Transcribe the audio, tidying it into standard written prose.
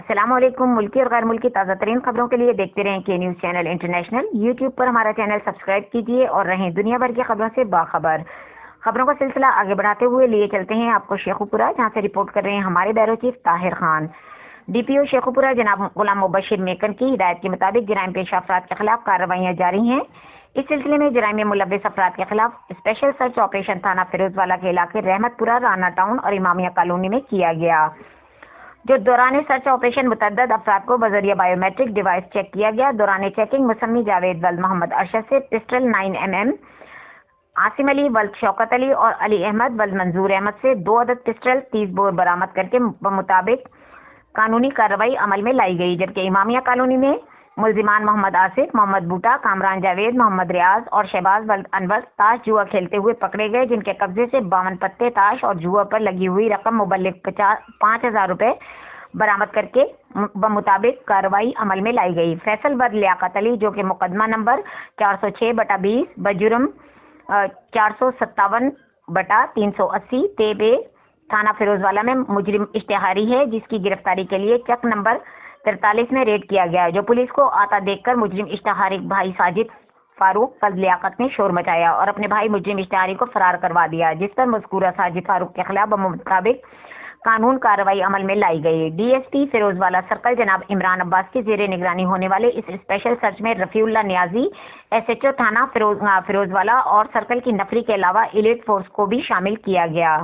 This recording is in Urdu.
السلام علیکم۔ ملکی اور غیر ملکی تازہ ترین خبروں کے لیے دیکھتے رہیں کے نیوز چینل انٹرنیشنل۔ یوٹیوب پر ہمارا چینل سبسکرائب کیجیے اور رہیں دنیا بھر کی خبروں سے باخبر۔ خبروں کا سلسلہ آگے بڑھاتے ہوئے لیے چلتے ہیں آپ کو شیخو پورہ، جہاں سے رپورٹ کر رہے ہیں ہمارے bureau chief Tahir Khan. D P O Sheikhupura جناب غلام مبشر میکن کی ہدایت کے مطابق جرائم پیش افراد کے خلاف کارروائیاں جاری ہیں۔ اس سلسلے میں جرائم میں ملوث افراد کے خلاف اسپیشل سرچ آپریشن تھانہ فیروز والا کے علاقے رحمت پورہ، رانا ٹاؤن اور امامیہ کالونی میں کیا گیا، جو دوران سرچ آپریشن متعدد افراد کو بذریعہ بایو میٹرک ڈیوائس چیک کیا گیا۔ دوران چیکنگ مسمی جاوید ولد محمد ارشد سے پسٹل 9mm، عاصم علی ولد شوکت علی اور علی احمد ولد منظور احمد سے 2 عدد پسٹل 30 بور برآمد کر کے بمطابق قانونی کارروائی عمل میں لائی گئی، جبکہ امامیہ کالونی میں ملزمان محمد آصف، محمد بوٹا، کامران جاوید، محمد ریاض اور شہباز ولد انور تاش جوا کھیلتے ہوئے پکڑے گئے، جن کے قبضے سے 52 پتے تاش اور جوا پر لگی ہوئی رقم مبلغ 5000 روپے برآمد کر کے بمطابق کارروائی عمل میں لائی گئی۔ فیصل ولد لیاقت علی، جو کہ مقدمہ نمبر 406/20 بجرم 457/380 تیبے تھانہ فیروز والا میں مجرم اشتہاری ہے، جس کی گرفتاری کے لیے چک نمبر 43 میں ریڈ کیا گیا، جو پولیس کو آتا دیکھ کر مجرم اشتہاری بھائی ساجد فاروق ولد لیاقت نے شور مچایا اور اپنے بھائی مجرم اشتہاری کو فرار کروا دیا، جس پر مذکورہ ساجد فاروق کے خلاف بمطابق قانون کارروائی عمل میں لائی گئی۔ ڈی ایس پی فیروز والا سرکل جناب عمران عباس کی زیر نگرانی ہونے والے اس اسپیشل سرچ میں رفیع اللہ نیازی SHO تھانہ فیروز والا اور سرکل کی نفری کے علاوہ ایلیٹ فورس کو بھی شامل کیا گیا۔